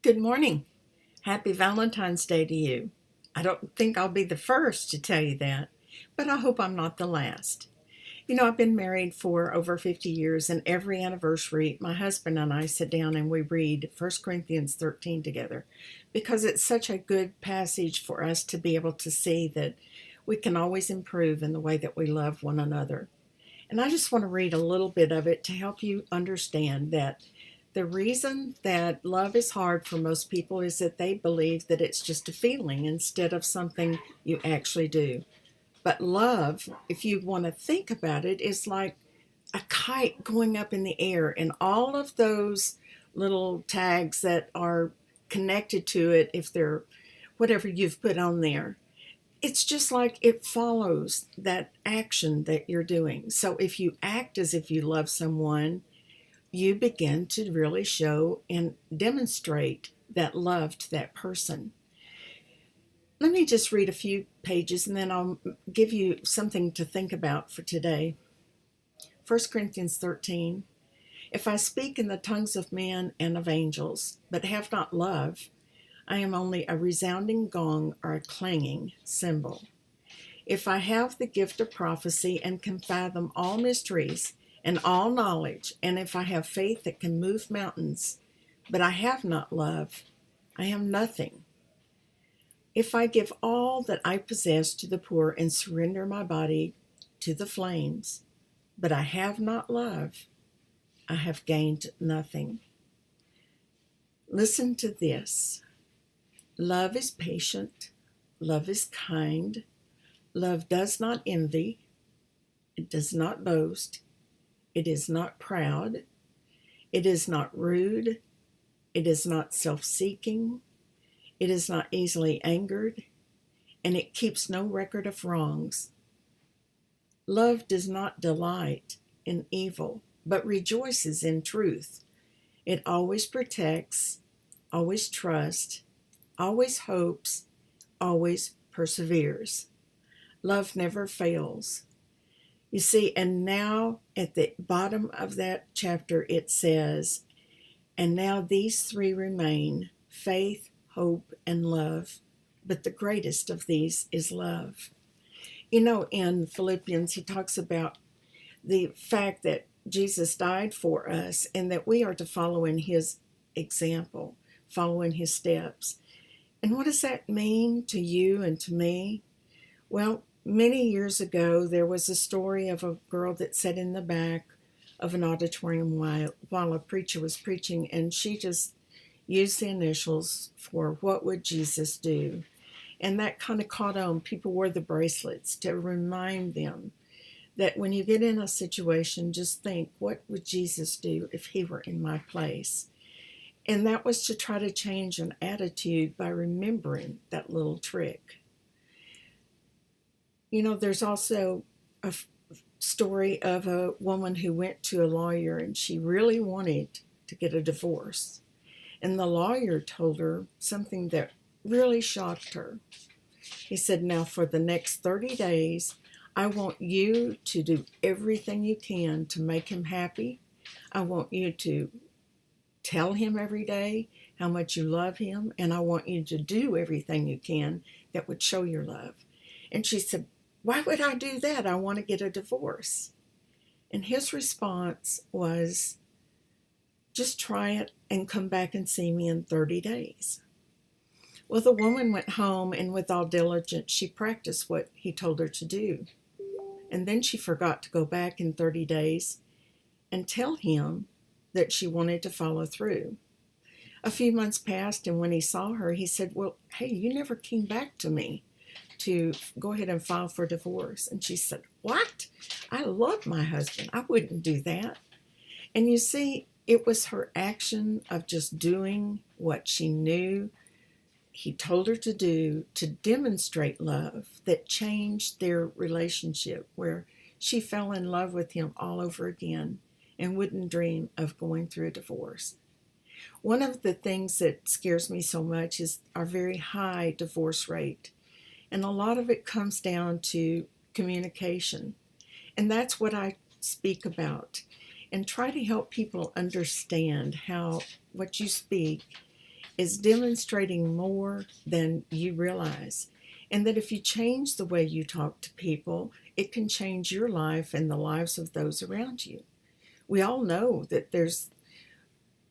Good morning. Happy Valentine's Day to you. I don't think I'll be the first to tell you that, but I hope I'm not the last. I've been married for over 50 years, and every anniversary, my husband and I sit down and we read 1 Corinthians 13 together because it's such a good passage for us to be able to see that we can always improve in the way that we love one another. And I just want to read a little bit of it to help you understand that the reason that love is hard for most people is that they believe that it's just a feeling instead of something you actually do. But love, if you want to think about it, is like a kite going up in the air, and all of those little tags that are connected to it, if they're whatever you've put on there, it's just like it follows that action that you're doing. So if you act as if you love someone, you begin to really show and demonstrate that love to that person. Let me just read a few pages and then I'll give you something to think about for today. 1 Corinthians 13. If I speak in the tongues of men and of angels, but have not love, I am only a resounding gong or a clanging cymbal. If I have the gift of prophecy and can fathom all mysteries and all knowledge, and if I have faith that can move mountains, but I have not love, I am nothing. If I give all that I possess to the poor and surrender my body to the flames, but I have not love, I have gained nothing. Listen to this. Love is patient. Love is kind. Love does not envy. It does not boast. It is not proud. It is not rude. It is not self-seeking. It is not easily angered. And it keeps no record of wrongs. Love does not delight in evil, but rejoices in truth. It always protects, always trusts, always hopes, always perseveres. Love never fails. You see, and now at the bottom of that chapter it says, and now these three remain: faith, hope, and love. But the greatest of these is love. In Philippians, he talks about the fact that Jesus died for us and that we are to follow in his example, follow in his steps. And what does that mean to you and to me? Well, many years ago, there was a story of a girl that sat in the back of an auditorium while a preacher was preaching, and she just used the initials for what would Jesus do. And that kind of caught on. People wore the bracelets to remind them that when you get in a situation, just think, what would Jesus do if he were in my place? And that was to try to change an attitude by remembering that little trick. There's also a story of a woman who went to a lawyer and she really wanted to get a divorce. And the lawyer told her something that really shocked her. He said, now for the next 30 days, I want you to do everything you can to make him happy. I want you to tell him every day how much you love him, and I want you to do everything you can that would show your love. And she said, why would I do that? I want to get a divorce. And his response was, just try it and come back and see me in 30 days. Well, the woman went home and with all diligence, she practiced what he told her to do. And then she forgot to go back in 30 days and tell him that she wanted to follow through. A few months passed, and when he saw her, he said, well, hey, you never came back to me to go ahead and file for divorce. And she said, what? I love my husband. I wouldn't do that. And you see, it was her action of just doing what she knew he told her to do to demonstrate love that changed their relationship, where she fell in love with him all over again and wouldn't dream of going through a divorce. One of the things that scares me so much is our very high divorce rate. And a lot of it comes down to communication. And that's what I speak about and try to help people understand how what you speak is demonstrating more than you realize. And that if you change the way you talk to people, it can change your life and the lives of those around you. We all know that there's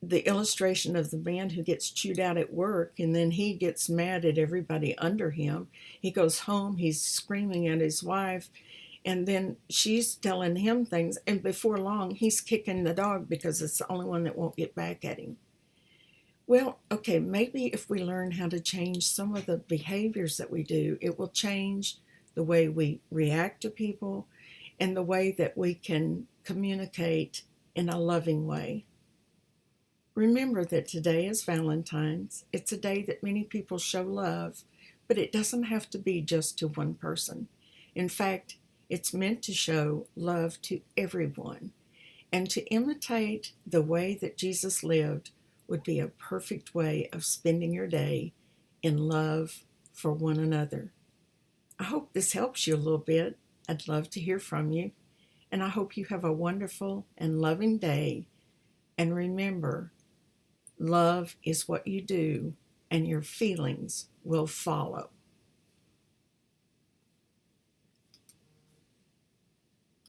the illustration of the man who gets chewed out at work and then he gets mad at everybody under him. He goes home, he's screaming at his wife, and then she's telling him things, and before long he's kicking the dog because it's the only one that won't get back at him. Well, okay, maybe if we learn how to change some of the behaviors that we do, it will change the way we react to people and the way that we can communicate in a loving way. Remember that today is Valentine's. It's a day that many people show love, but it doesn't have to be just to one person. In fact, it's meant to show love to everyone. And to imitate the way that Jesus lived would be a perfect way of spending your day in love for one another. I hope this helps you a little bit. I'd love to hear from you. And I hope you have a wonderful and loving day. And remember, love is what you do, and your feelings will follow.